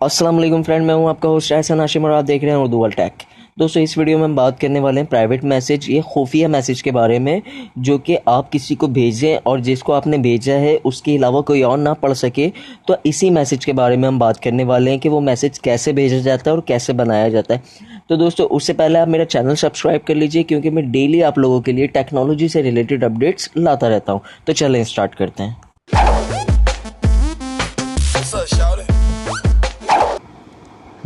अस्सलाम वालेकुम फ्रेंड, मैं हूं आपका होस्ट एहसन हाशिम और आप देख रहे हैं उर्दू वर्ल्ड टेक। दोस्तों, इस वीडियो में हम बात करने वाले हैं प्राइवेट मैसेज, ये खुफिया मैसेज के बारे में, जो कि आप किसी को भेजें और जिसको आपने भेजा है उसके अलावा कोई और ना पढ़ सके। तो इसी मैसेज के बारे में हम बात करने वाले हैं कि वो मैसेज कैसे भेजा जाता है और कैसे बनाया जाता है। तो दोस्तों, उससे पहले आप मेरा चैनल सब्सक्राइब कर लीजिए, क्योंकि मैं डेली आप लोगों के लिए टेक्नोलॉजी से रिलेटेड अपडेट्स लाता रहता हूँ। तो चलें स्टार्ट करते हैं।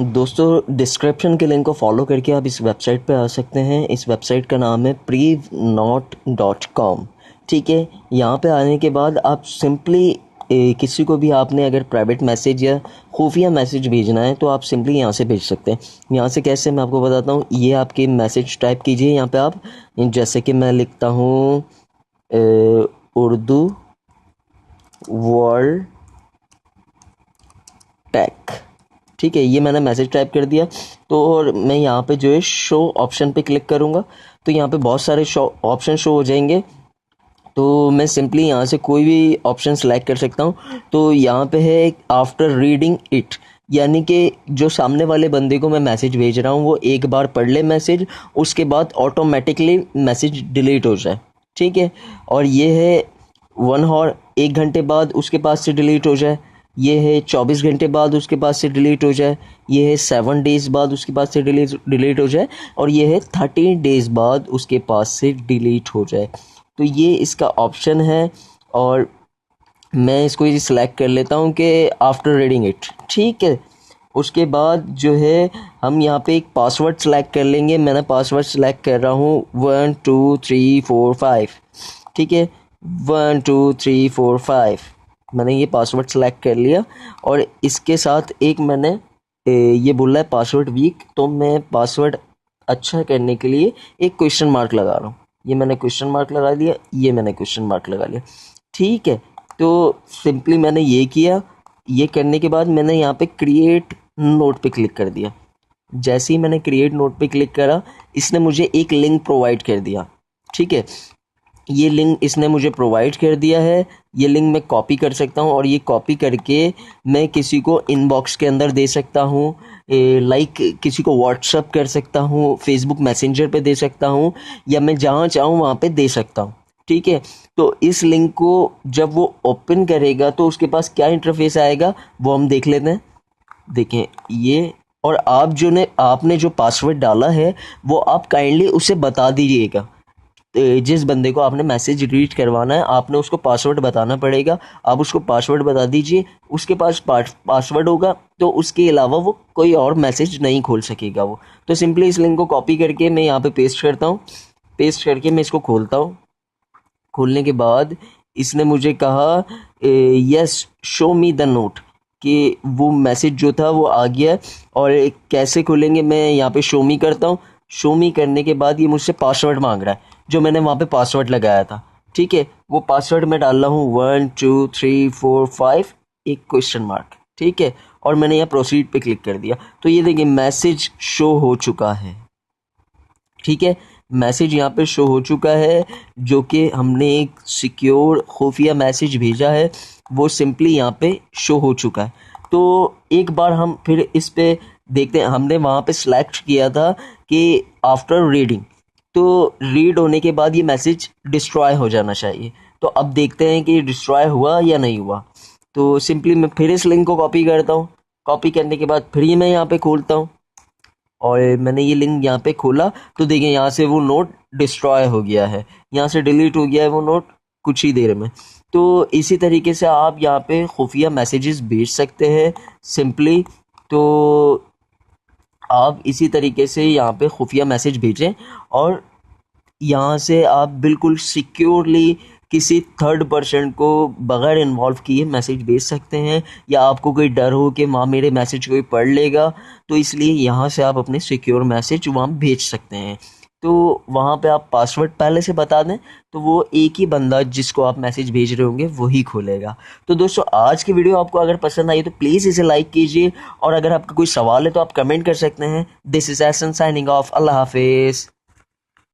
दोस्तों, डिस्क्रिप्शन के लिंक को फॉलो करके आप इस वेबसाइट पे आ सकते हैं। इस वेबसाइट का नाम है privnot.com। ठीक है, यहाँ पे आने के बाद आप सिंपली किसी को भी आपने अगर प्राइवेट मैसेज या खुफिया मैसेज भेजना है तो आप सिंपली यहाँ से भेज सकते हैं। यहाँ से कैसे, मैं आपको बताता हूँ। ये आपके मैसेज टाइप कीजिए यहाँ पे आप, जैसे कि मैं लिखता हूँ उर्दू वर्ल्ड टेक। ठीक है, ये मैंने मैसेज टाइप कर दिया। तो और मैं यहाँ पे जो है शो ऑप्शन पे क्लिक करूँगा तो यहाँ पे बहुत सारे शो ऑप्शन शो हो जाएंगे। तो मैं सिंपली यहाँ से कोई भी ऑप्शन सेलेक्ट कर सकता हूँ। तो यहाँ पे है आफ्टर रीडिंग इट, यानी कि जो सामने वाले बंदे को मैं मैसेज भेज रहा हूँ वो एक बार पढ़ ले मैसेज, उसके बाद ऑटोमेटिकली मैसेज डिलीट हो जाए। ठीक है, और ये है 1 आवर, 1 घंटे बाद उसके पास से डिलीट हो जाए। ये है 24 घंटे बाद उसके पास से डिलीट हो जाए। ये है 7 डेज बाद उसके पास से डिलीट हो जाए। और ये है 13 डेज बाद उसके पास से डिलीट हो जाए। तो ये इसका ऑप्शन है और मैं इसको ये सिलेक्ट कर लेता हूँ कि आफ्टर रीडिंग इट। ठीक है, उसके बाद जो है हम यहाँ पे एक पासवर्ड सेलेक्ट कर लेंगे। मैंने पासवर्ड सेलेक्ट कर रहा हूँ 1 2 3 4 5। ठीक है, 1 2 3 4 5 मैंने ये पासवर्ड सेलेक्ट कर लिया। और इसके साथ एक मैंने ये बोला है पासवर्ड वीक, तो मैं पासवर्ड अच्छा करने के लिए एक क्वेश्चन मार्क लगा रहा हूँ। ये मैंने क्वेश्चन मार्क लगा दिया, ये मैंने क्वेश्चन मार्क लगा लिया। ठीक है, तो सिंपली मैंने ये किया। ये करने के बाद मैंने यहाँ पे क्रिएट नोट पे क्लिक कर दिया। जैसे ही मैंने क्रिएट नोट पे क्लिक करा, इसने मुझे एक लिंक प्रोवाइड कर दिया। ठीक है, ये लिंक इसने मुझे प्रोवाइड कर दिया है। ये लिंक मैं कॉपी कर सकता हूँ और ये कॉपी करके मैं किसी को इनबॉक्स के अंदर दे सकता हूँ, लाइक किसी को व्हाट्सअप कर सकता हूँ, फेसबुक मैसेंजर पे दे सकता हूँ, या मैं जहाँ चाहूँ वहाँ पे दे सकता हूँ। ठीक है, तो इस लिंक को जब वो ओपन करेगा तो उसके पास क्या इंटरफेस आएगा वो हम देख लेते हैं। देखें ये, और आपने जो पासवर्ड डाला है वो आप काइंडली उसे बता दीजिएगा। जिस बंदे को आपने मैसेज रीड करवाना है आपने उसको पासवर्ड बताना पड़ेगा। आप उसको पासवर्ड बता दीजिए, उसके पास पासवर्ड होगा तो उसके अलावा वो कोई और मैसेज नहीं खोल सकेगा वो। तो सिंपली इस लिंक को कॉपी करके मैं यहाँ पे पेस्ट करता हूँ। पेस्ट करके मैं इसको खोलता हूँ। खोलने के बाद इसने मुझे कहा yes show me the note, कि वो मैसेज जो था वो आ गया। और कैसे खोलेंगे, मैं यहाँ पे शो मी करता हूँ। शो मी करने के बाद ये मुझसे पासवर्ड मांग रहा है जो मैंने वहाँ पे पासवर्ड लगाया था। ठीक है, वो पासवर्ड मैं डाल रहा हूँ 1 2 3 4 5 एक क्वेश्चन मार्क। ठीक है, और मैंने यहाँ प्रोसीड पे क्लिक कर दिया। तो ये देखिए मैसेज शो हो चुका है। ठीक है, मैसेज यहाँ पे शो हो चुका है, जो कि हमने एक सिक्योर खुफिया मैसेज भेजा है वो सिंपली यहाँ पे शो हो चुका है। तो एक बार हम फिर इस पे देखते हैं। हमने वहाँ पे सिलेक्ट किया था कि आफ्टर रीडिंग, तो रीड होने के बाद ये मैसेज डिस्ट्रॉय हो जाना चाहिए। तो अब देखते हैं कि डिस्ट्रॉय हुआ या नहीं हुआ। तो सिंपली मैं फिर इस लिंक को कॉपी करता हूँ। कॉपी करने के बाद फिर ये मैं यहाँ पे खोलता हूँ और मैंने ये लिंक यहाँ पे खोला तो देखिए यहाँ से वो नोट डिस्ट्रॉय हो गया है, यहाँ से डिलीट हो गया है वो नोट कुछ ही देर में। तो इसी तरीके से आप यहाँ पे खुफिया मैसेजेस भेज सकते हैं सिंपली। तो आप इसी तरीके से यहाँ पे खुफिया मैसेज भेजें और यहाँ से आप बिल्कुल सिक्योरली किसी थर्ड पर्सन को बगैर इन्वॉल्व किए मैसेज भेज सकते हैं। या आपको कोई डर हो कि वहाँ मेरे मैसेज कोई पढ़ लेगा, तो इसलिए यहाँ से आप अपने सिक्योर मैसेज वहाँ भेज सकते हैं। तो वहाँ पे आप पासवर्ड पहले से बता दें तो वो एक ही बंदा जिसको आप मैसेज भेज रहे होंगे वही खोलेगा। तो दोस्तों, आज की वीडियो आपको अगर पसंद आई तो प्लीज़ इसे लाइक कीजिए, और अगर आपका कोई सवाल है तो आप कमेंट कर सकते हैं। This is Ehsan signing off. अल्लाह हाफिज़।